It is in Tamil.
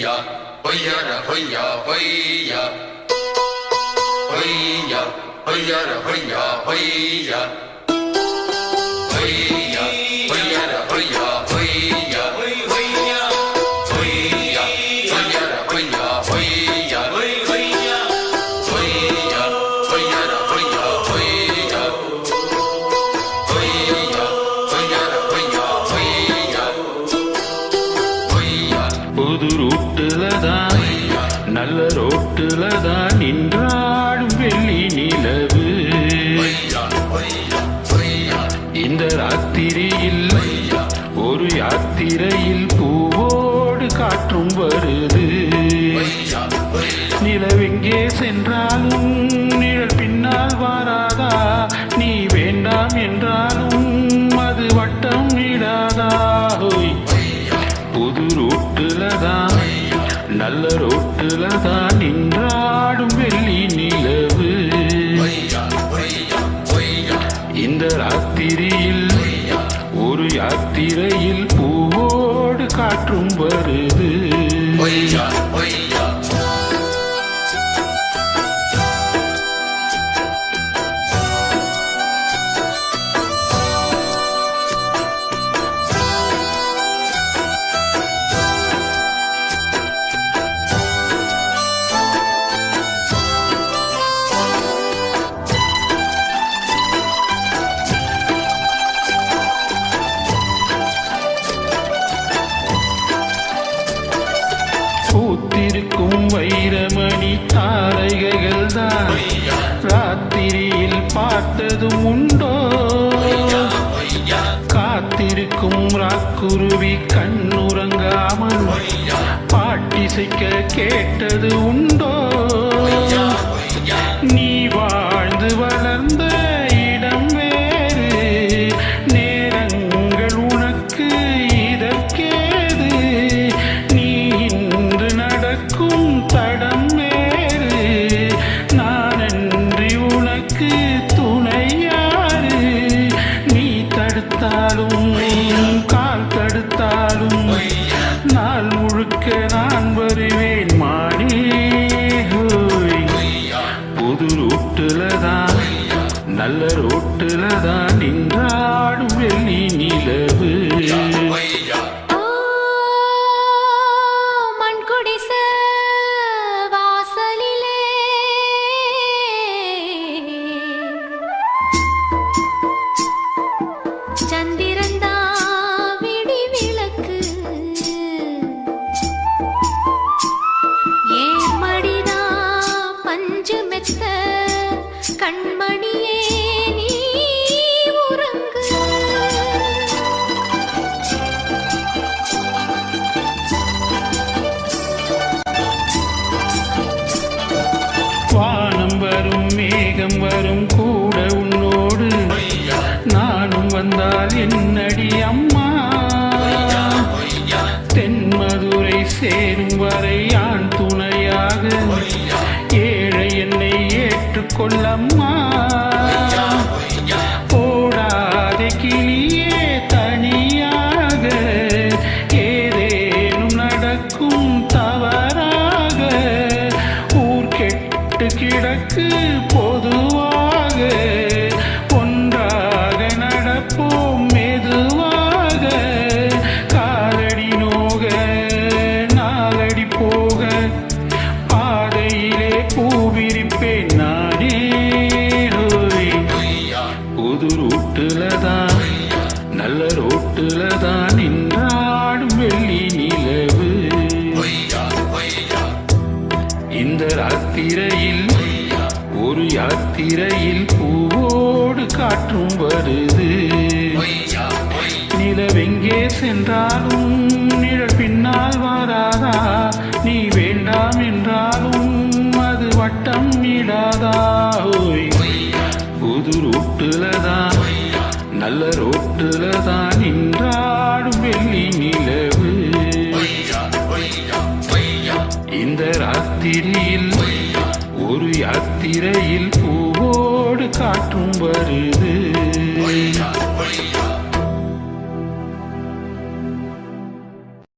hoyara hoya hoya hoya hoyara hoya hoya hoya hoyara hoya hoya hoya hoyara hoya hoya hoya hoyara hoya hoya புது ரூட்டுலதான் நல்ல ரோட்டுலதான் நின்றாடும் வெள்ளி நிலவு. இந்த ராத்திரியில் ஒரு யாத்திரையில் பூவோடு காற்றும் வருது. நிலவெங்கே சென்றாலும் நிழல் பின்னால் வாராதா? நீ வேண்டாம் என்றாலும் அது வட்டம் இடாதா? புது ரோட்டுலதான் நல்ல ரோட்டுலதான் நின்றாடும் வெள்ளி நிலவு. இந்த ராத்திரியில் ஒரு யாத்திரையில் பூவோடு காற்றும் வருது. பூத்திருக்கும் வைரமணி தாரகைகள் தான் ராத்திரியில் பார்த்ததும் உண்டோ? காத்திருக்கும் ராக்குருவி கண்ணுறங்காமல் பாட்டிசைக்க கேட்டது உண்டோ? நீ வாழ்ந்து வளர்ந்த இடம் வேறு, நேரங்கள் உனக்கு இதற்கேது. நீ இன்று நடக்கும் தடம் வேறு, நானன்றி உனக்கு துணையாரு. நீ தடுத்தாலும் கால் தடுத்தாலும் நாள் முழுக்க நான் வருவேன் மானே. புது ரோட்டுலதான் நல்ல ரோட்டுலதான் நின்றாடும் வெள்ளி நிலவு. கண்மணியே நீ உறங்கு. வானம் வரும் மேகம் வரும் கூட உன்னோடு நானும் வந்தால் என்னடி அம்மா? தென்மதுரை சேரும் வரை ஆண் துணையாக ஏழை என்னை ஏற்றுக்கொள்ளம்மா. போடாதே கிளியே தனியாக, ஏதேனும் நடக்கும் தவறாக. ஊர் கெட்டு கிடக்கு பொதுவாக, ஒன்றாக நடப்போம் மெதுவாக. காலடி நோக நாலடி போக பாதையிலே பூவிரிப்பேன் நானே. புது ரூட்டுலதான் நல்ல ரோட்டுலதான் நின்றாடும் வெள்ளி நிலவு. இந்த ராத்திரையில் ஒரு யாத்திரையில் பூவோடு காற்றும் வருது. நிலவெங்கே சென்றாலும் நிழல் பின்னால் வாராதா? நீ வேண்டாம் என்றாலும் அது வட்டம் இடாதா? புது ரோட்டுலதான் நல்ல ரோட்டுலதான் நின்றாடும் வெள்ளி நிலவு. இந்த ராத்திரியில் ஒரு யாத்திரையில்